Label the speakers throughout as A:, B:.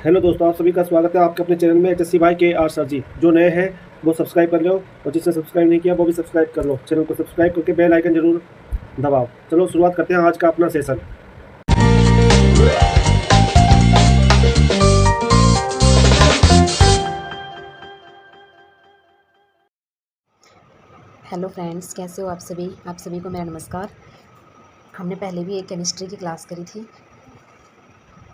A: Hello दोस्तों, आप सभी का स्वागत है आपके अपने चैनल में एचएससी भाई के आर सर जी। जो नए हैं वो सब्सक्राइब कर लो और जिसने सब्सक्राइब नहीं किया वो भी सब्सक्राइब कर लो। चैनल को सब्सक्राइब करके बेल आइकन जरूर दबाओ। चलो शुरुआत करते हैं आज का अपना सेशन।
B: हेलो फ्रेंड्स, कैसे हो आप सभी को मेरा नमस्कार। हमने पहले भी एक केमिस्ट्री की क्लास करी थी।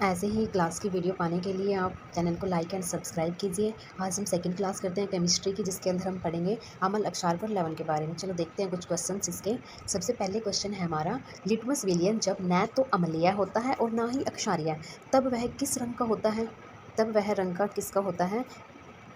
B: ऐसे ही क्लास की वीडियो पाने के लिए आप चैनल को लाइक एंड सब्सक्राइब कीजिए। आज हम सेकंड क्लास करते हैं केमिस्ट्री की, जिसके अंदर हम पढ़ेंगे अम्ल, अक्षार और लवण के बारे में। चलो देखते हैं कुछ क्वेश्चन इसके। सबसे पहले क्वेश्चन है हमारा, लिटमस विलियन जब न तो अम्लीय होता है और ना ही अक्षारीय, तब वह किस रंग का होता है? तब वह रंग का किसका होता है?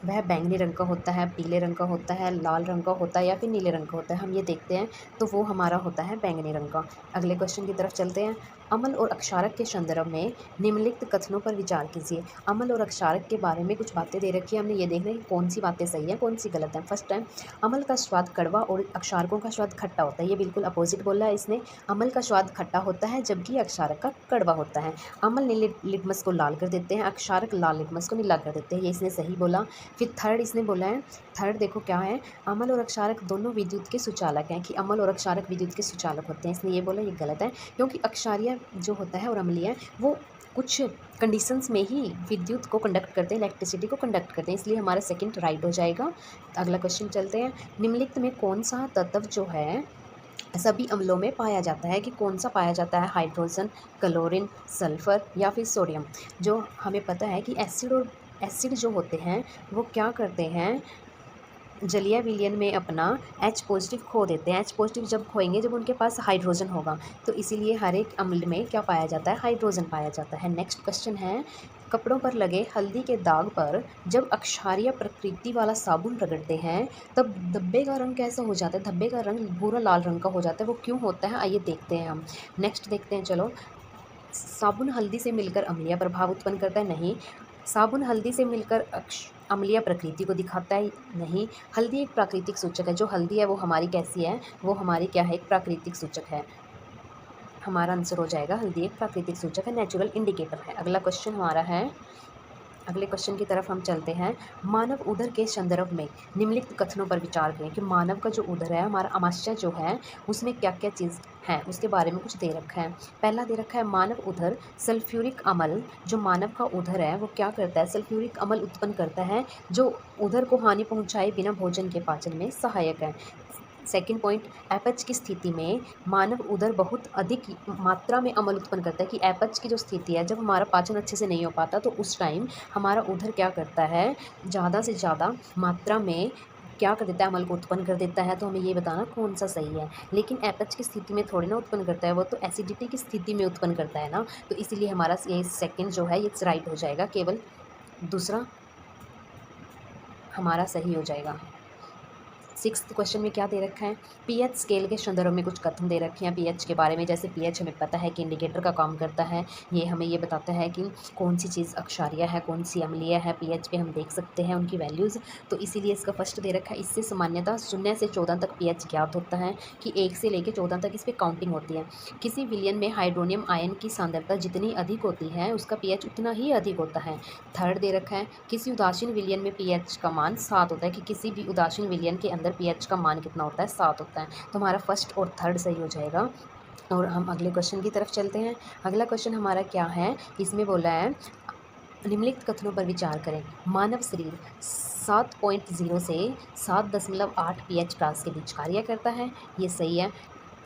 B: वह बैंगनी रंग का होता है, पीले रंग का होता है, लाल रंग का होता है या फिर नीले रंग का होता है। हम ये देखते हैं तो वो हमारा होता है बैंगनी रंग का। अगले क्वेश्चन की तरफ चलते हैं। अम्ल और अक्षारक के संदर्भ में निम्नलिखित कथनों पर विचार कीजिए। अम्ल और अक्षारक के बारे में कुछ बातें दे रखी है, हमने ये देखना है कि कौन सी बातें सही हैं, कौन सी गलत हैं। फर्स्ट टाइम, अम्ल का स्वाद कड़वा और अक्षारकों का स्वाद खट्टा होता है। ये बिल्कुल अपोजिट बोला है इसने। अम्ल का स्वाद खट्टा होता है जबकि अक्षारक का कड़वा होता है। अम्ल नीले लिटमस को लाल कर देते हैं, अक्षारक लाल लिटमस को नीला कर देते हैं। ये इसने सही बोला। फिर थर्ड इसने बोला है, थर्ड देखो क्या है, अम्ल और अक्षारक दोनों विद्युत के सुचालक हैं, कि अम्ल और अक्षारक विद्युत के सुचालक होते हैं। इसने ये बोला, ये गलत है, क्योंकि अक्षारीय जो होता है और अम्लीय वो कुछ कंडीशंस में ही विद्युत को कंडक्ट करते हैं, इलेक्ट्रिसिटी को कंडक्ट करते हैं, इसलिए हमारा सेकंड राइट हो जाएगा। अगला क्वेश्चन चलते हैं। निम्नलिखित में कौन सा तत्व जो है सभी अम्लों में पाया जाता है? कि कौन सा पाया जाता है? हाइड्रोजन, क्लोरीन, सल्फर या फिर सोडियम। जो हमें पता है कि एसिड जो होते हैं वो क्या करते हैं, जलीय विलयन में अपना H पॉजिटिव खो देते हैं। H पॉजिटिव जब खोएंगे जब उनके पास हाइड्रोजन होगा, तो इसीलिए हर एक अम्ल में क्या पाया जाता है? हाइड्रोजन पाया जाता है। नेक्स्ट क्वेश्चन है, कपड़ों पर लगे हल्दी के दाग पर जब अक्षारीय प्रकृति वाला साबुन रगड़ते हैं तब धब्बे का रंग कैसा हो जाता है? धब्बे का रंग भूरा लाल रंग का हो जाता है। वो क्यों होता है, आइए देखते हैं हम। नेक्स्ट देखते हैं, चलो। साबुन हल्दी से मिलकर अम्लीय प्रभाव उत्पन्न करता है? नहीं। साबुन हल्दी से मिलकर अम्लीय प्रकृति को दिखाता है? नहीं। हल्दी एक प्राकृतिक सूचक है। जो हल्दी है वो हमारी कैसी है? वो हमारी क्या है? एक प्राकृतिक सूचक है। हमारा आंसर हो जाएगा, हल्दी एक प्राकृतिक सूचक है, नेचुरल इंडिकेटर है। अगला क्वेश्चन हमारा है, अगले क्वेश्चन की तरफ हम चलते हैं। मानव उदर के संदर्भ में निम्नलिखित कथनों पर विचार करें। कि मानव का जो उदर है, हमारा आमाशय जो है, उसमें क्या क्या चीज़ है, उसके बारे में कुछ दे रखा है। पहला दे रखा है, मानव उदर सल्फ्यूरिक अम्ल। जो मानव का उदर है वो क्या करता है? सल्फ्यूरिक अम्ल उत्पन्न करता है, जो उदर को हानि पहुंचाए बिना भोजन के पाचन में सहायक है। सेकंड पॉइंट, एपच की स्थिति में मानव उदर बहुत अधिक मात्रा में अम्ल उत्पन्न करता है। कि एपच की जो स्थिति है, जब हमारा पाचन अच्छे से नहीं हो पाता तो उस टाइम हमारा उदर क्या करता है? ज़्यादा से ज़्यादा मात्रा में क्या कर देता है? अम्ल को उत्पन्न कर देता है। तो हमें ये बताना कौन सा सही है। लेकिन एपच की स्थिति में थोड़ी ना उत्पन्न करता है, वो तो एसिडिटी की स्थिति में उत्पन्न करता है ना। तो इसीलिए हमारा ये सेकेंड जो है ये राइट हो जाएगा, केवल दूसरा हमारा सही हो जाएगा। सिक्स्थ क्वेश्चन में क्या दे रखा है? पीएच स्केल के संदर्भ में कुछ कथन दे रखे हैं पीएच के बारे में। जैसे पीएच हमें पता है कि इंडिकेटर का काम करता है, ये हमें ये बताता है कि कौन सी चीज़ अक्षारीय है, कौन सी अम्लीय है। पीएच पे हम देख सकते हैं उनकी वैल्यूज़। तो इसीलिए इसका फर्स्ट दे रखा है। इससे सामान्यतः 0 से 14 तक पीएच ज्ञात होता है, कि 1 से लेकर 14 तक इस पर काउंटिंग होती है। किसी विलयन में हाइड्रोनियम आयन की सांद्रता जितनी अधिक होती है उसका पीएच उतना ही अधिक होता है। थर्ड दे रखा है, किसी उदासीन विलयन में पीएच का मान 7 होता है। कि किसी भी उदासीन विलयन के अंदर पीएच का मान कितना होता है? 7 होता है। तो हमारा फर्स्ट और थर्ड सही हो जाएगा। और हम अगले क्वेश्चन की तरफ चलते हैं। अगला क्वेश्चन हमारा क्या है? इसमें बोला है, निम्नलिखित कथनों पर विचार करें। मानव शरीर 7.0 से 7.8 पीएच प्रास के बीच कार्य करता है। ये सही है।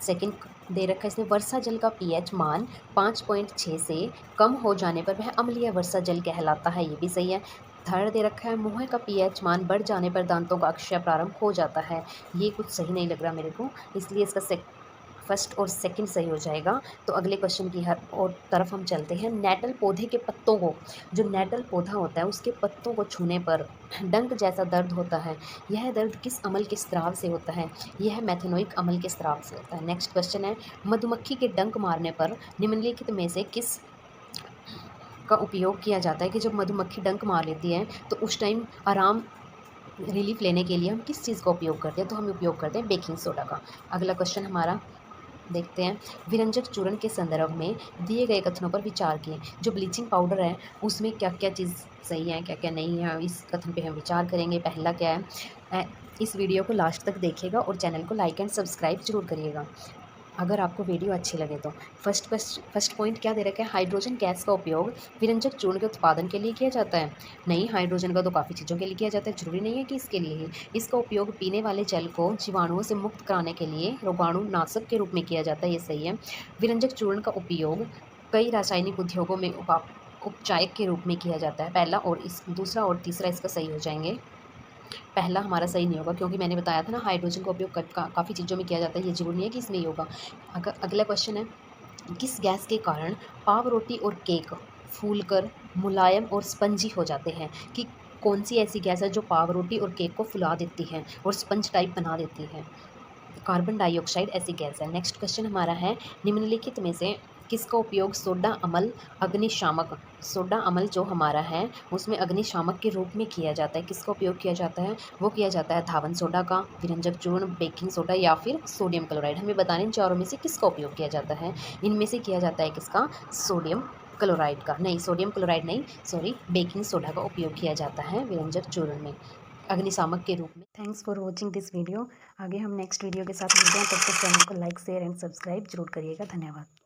B: सेकंड दे रखा है इसमें, वर्षा जल का पीएच मान 5.6 से कम हो जाने पर वह अम्लीय वर्षा जल कहलाता है। ये भी सही है। थर्ड दे रखा है, मुँह का पीएच मान बढ़ जाने पर दांतों का अक्षय प्रारंभ हो जाता है। ये कुछ सही नहीं लग रहा मेरे को, इसलिए इसका फर्स्ट और सेकंड सही हो जाएगा। तो अगले क्वेश्चन की हर और तरफ हम चलते हैं। नेटल पौधे के पत्तों को, जो नेटल पौधा होता है उसके पत्तों को छूने पर डंक जैसा दर्द होता है। यह दर्द किस अम्ल के स्राव से होता है? यह मेथेनोइक अम्ल के स्राव से होता है। नेक्स्ट क्वेश्चन है, मधुमक्खी के डंक मारने पर निम्नलिखित में से किस का उपयोग किया जाता है? कि जब मधुमक्खी डंक मार लेती है तो उस टाइम आराम रिलीफ लेने के लिए हम किस चीज़ का उपयोग करते हैं? तो हम उपयोग करते हैं बेकिंग सोडा का। अगला क्वेश्चन हमारा, देखते हैं। विरंजक चूर्ण के संदर्भ में दिए गए कथनों पर विचार किए। जो ब्लीचिंग पाउडर है उसमें क्या क्या चीज़ सही है, क्या क्या नहीं है, इस कथन पे हम विचार करेंगे। पहला क्या है, इस वीडियो को लास्ट तक देखिएगा और चैनल को लाइक एंड सब्सक्राइब जरूर करिएगा अगर आपको वीडियो अच्छी लगे तो। फर्स्ट पॉइंट क्या दे रखा है, हाइड्रोजन गैस का उपयोग विरंजक चूर्ण के उत्पादन के लिए किया जाता है। नहीं, हाइड्रोजन का तो काफ़ी चीज़ों के लिए किया जाता है, जरूरी नहीं है कि इसके लिए ही। इसका उपयोग पीने वाले जल को जीवाणुओं से मुक्त कराने के लिए रोगाणुनाशक के रूप में किया जाता है, ये सही है। विरंजक चूर्ण का उपयोग कई रासायनिक उद्योगों में उपचायक के रूप में किया जाता है। पहला और इस दूसरा और तीसरा इसका सही हो जाएंगे। पहला हमारा सही नहीं होगा क्योंकि मैंने बताया था ना, हाइड्रोजन का उपयोग काफ़ी चीज़ों में किया जाता है, ये जरूरी नहीं है कि इसमें ही होगा। अगला क्वेश्चन है, किस गैस के कारण पाव रोटी और केक फूलकर मुलायम और स्पंजी हो जाते हैं? कि कौन सी ऐसी गैस है जो पाव रोटी और केक को फुला देती है और स्पंज टाइप बना देती है? कार्बन डाइऑक्साइड ऐसी गैस है। नेक्स्ट क्वेश्चन हमारा है, निम्नलिखित में से किसका उपयोग सोडा अमल जो हमारा है उसमें अग्निशामक के रूप में किया जाता है? किसका उपयोग किया जाता है? वो किया जाता है धावन सोडा का, विरंजक चूर्ण, बेकिंग सोडा या फिर सोडियम क्लोराइड। हमें बताने इन चारों में से किसका उपयोग किया जाता है। इनमें से किया जाता है किसका, सोडियम क्लोराइड का। नहीं, सोडियम क्लोराइड नहीं, सॉरी, बेकिंग सोडा का उपयोग किया जाता है विरंजक चूर्ण में अग्निशामक के रूप में। Thanks for watching this video. आगे हम नेक्स्ट वीडियो के साथ मिलते हैं, तब तक चैनल को लाइक शेयर एंड सब्सक्राइब जरूर करिएगा। धन्यवाद।